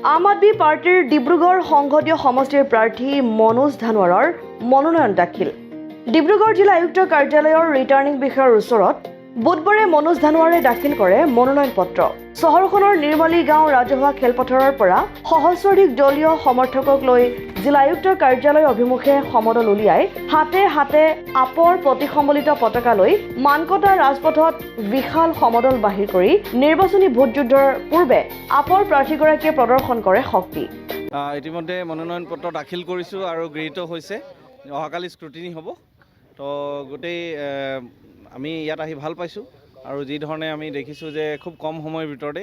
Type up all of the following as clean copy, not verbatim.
আম আদমি পাৰ্টিৰ ডিব্ৰুগড় সংসদীয় সমষ্টিৰ প্ৰাৰ্থী মনোজ ধানোৱাৰৰ মনোনয়ন দাখিল। ডিব্ৰুগড় জিলা আয়ুক্ত কাৰ্যালয়ৰ ৰিটাৰ্ণিং বিষয়াৰ ওচৰত বুধবাৰে মনোজ ধানোৱাৰে দাখিল কৰে মনোনয়ন পত্ৰ। চহৰখনৰ নিৰ্মলী গাঁও ৰাজহুৱা খেলপথাৰৰ পৰা সহস্ৰাধিক দলীয় সমৰ্থকক লৈ জিলা আয়ুক্ত কাৰ্যালয় অভিমুখে সমদল উলিয়াই হাতে হাতে আপৰ প্ৰতিসম্বলিত পতাকা লৈ মানকটা ৰাজপথত বিশাল সমদল বাহিৰ কৰি নিৰ্বাচনী ভোটযুদ্ধৰ পূৰ্বে আপৰ প্ৰাৰ্থীগৰাকীয়ে প্ৰদৰ্শন কৰে শক্তি। ইতিমধ্যে মনোনয়ন পত্ৰ দাখিল কৰিছোঁ আৰু গৃহীত হৈছে। অহাকালি স্ক্ৰুটিনি হ'ব। তো গোটেই আমি ইয়াত আহি ভাল পাইছোঁ আৰু যি ধৰণে আমি দেখিছোঁ যে খুব কম সময়ৰ ভিতৰতে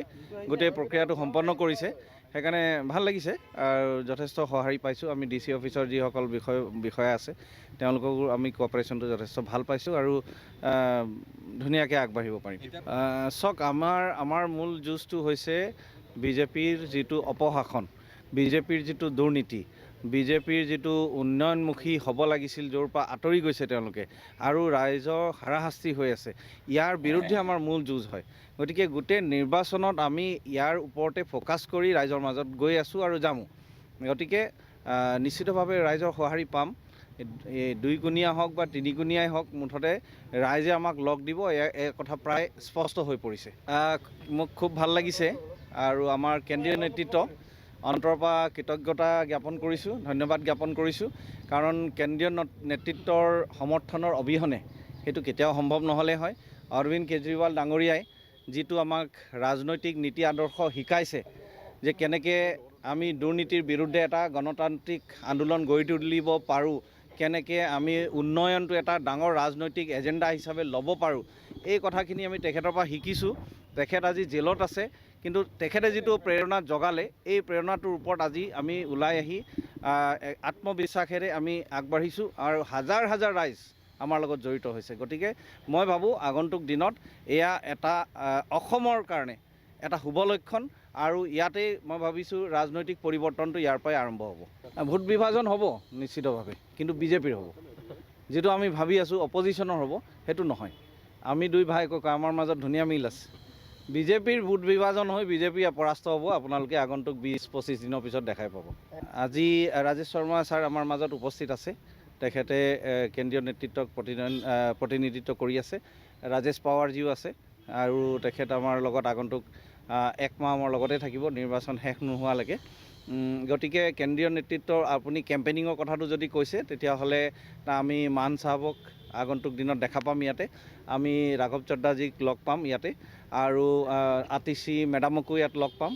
গোটেই প্ৰক্ৰিয়াটো সম্পন্ন কৰিছে, সেইকাৰণে ভাল লাগিছে আৰু যথেষ্ট সঁহাৰি পাইছোঁ। আমি DC অফিচৰ যিসকল বিষয়া আছে তেওঁলোককো আমি কোঅপাৰেশ্যনটো যথেষ্ট ভাল পাইছোঁ আৰু ধুনীয়াকৈ আগবাঢ়িব পাৰিম। চাওক, আমাৰ মূল যুঁজটো হৈছে বিজেপিৰ যিটো অপশাসন, বিজেপিৰ যিটো দুৰ্নীতি, বিজেপিৰ যিটো উন্নয়নমুখী হ'ব লাগিছিল, য'ৰ পৰা আঁতৰি গৈছে তেওঁলোকে আৰু ৰাইজৰ হাৰাশাস্তি হৈ আছে, ইয়াৰ বিৰুদ্ধে আমাৰ মূল যুঁজ হয়। গতিকে গোটেই নিৰ্বাচনত আমি ইয়াৰ ওপৰতে ফ'কাছ কৰি ৰাইজৰ মাজত গৈ আছোঁ আৰু যামো। গতিকে নিশ্চিতভাৱে ৰাইজৰ সঁহাৰি পাম। দুইগুণীয়া হওক বা তিনিগুণীয়াই হওক, মুঠতে ৰাইজে আমাক লগ দিব, এই কথা প্ৰায় স্পষ্ট হৈ পৰিছে। মোক খুব ভাল লাগিছে আৰু আমাৰ কেন্দ্ৰীয় নেতৃত্ব অন্তৰৰ পৰা কৃতজ্ঞতা জ্ঞাপন কৰিছোঁ, ধন্যবাদ জ্ঞাপন কৰিছোঁ। কাৰণ কেন্দ্ৰীয় নেতৃত্বৰ সমৰ্থনৰ অবিহনে সেইটো কেতিয়াও সম্ভৱ নহ'লে হয়। অৰবিন্দ কেজৰিৱাল ডাঙৰীয়াই যিটো আমাক ৰাজনৈতিক নীতি আদৰ্শ শিকাইছে, যে কেনেকৈ আমি দুৰ্নীতিৰ বিৰুদ্ধে এটা গণতান্ত্ৰিক আন্দোলন গঢ়ি তুলিব পাৰোঁ, কেনেকৈ আমি উন্নয়নটো এটা ডাঙৰ ৰাজনৈতিক এজেণ্ডা হিচাপে ল'ব পাৰোঁ, এই কথাখিনি আমি তেখেতৰ পৰা শিকিছোঁ। তেখেত আজি জেলত আছে, কিন্তু তেখেতে যিটো প্ৰেৰণা জগালে, এই প্ৰেৰণাটোৰ ওপৰত আজি আমি ওলাই আহি আত্মবিশ্বাসেৰে আমি আগবাঢ়িছোঁ আৰু হাজাৰ হাজাৰ ৰাইজ আমাৰ লগত জড়িত হৈছে। গতিকে মই ভাবোঁ আগন্তুক দিনত এয়া এটা অসমৰ কাৰণে এটা শুভ লক্ষণ আৰু ইয়াতেই মই ভাবিছোঁ ৰাজনৈতিক পৰিৱৰ্তনটো ইয়াৰ পৰাই আৰম্ভ হ'ব। ভোট বিভাজন হ'ব নিশ্চিতভাৱে, কিন্তু বিজেপিৰ হ'ব। যিটো আমি ভাবি আছোঁ অপজিশ্যনৰ হ'ব, সেইটো নহয়। আমি দুই ভাই ককা, আমাৰ মাজত ধুনীয়া মিল আছে। বিজেপিৰ ভোট বিভাজন হৈ বিজেপি পৰাস্ত হ'ব, আপোনালোকে আগন্তুক 20-25 দিনৰ পিছত দেখাই পাব। আজি ৰাজেশ শৰ্মা ছাৰ আমাৰ মাজত উপস্থিত আছে। তেখেতে কেন্দ্ৰীয় নেতৃত্বক প্ৰতিনিধিত্ব কৰি আছে। ৰাজেশ পাৱাৰজীও আছে আৰু তেখেত আমাৰ লগত আগন্তুক 1 মাহ আমাৰ লগতে থাকিব, নিৰ্বাচন শেষ নোহোৱালৈকে। গতিকে কেন্দ্ৰীয় নেতৃত্বৰ আপুনি কেম্পেইনিঙৰ কথাটো যদি কৈছে, তেতিয়াহ'লে আমি মান চাহাবক আগন্তুক দিনত দেখা পাম ইয়াতে। আমি ৰাঘৱ চড্ডাজীক লগ পাম ইয়াতে আৰু আতিশী মেডামকো ইয়াত লগ পাম।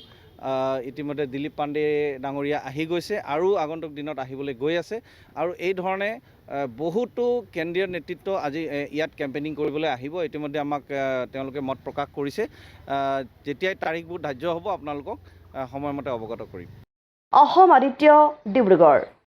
ইতিমধ্যে দিলীপ পাণ্ডে ডাঙৰীয়া আহি গৈছে আৰু আগন্তুক দিনত আহিবলৈ গৈ আছে আৰু এই ধৰণে বহুতো কেন্দ্ৰীয় নেতৃত্ব আজি ইয়াত কেম্পেইনিং কৰিবলৈ আহিব। ইতিমধ্যে আমাক তেওঁলোকে মত প্ৰকাশ কৰিছে। যেতিয়াই তাৰিখবোৰ ধাৰ্য হ'ব আপোনালোকক সময়মতে অৱগত কৰিম। অসম আদিত্য, ডিব্ৰুগড়।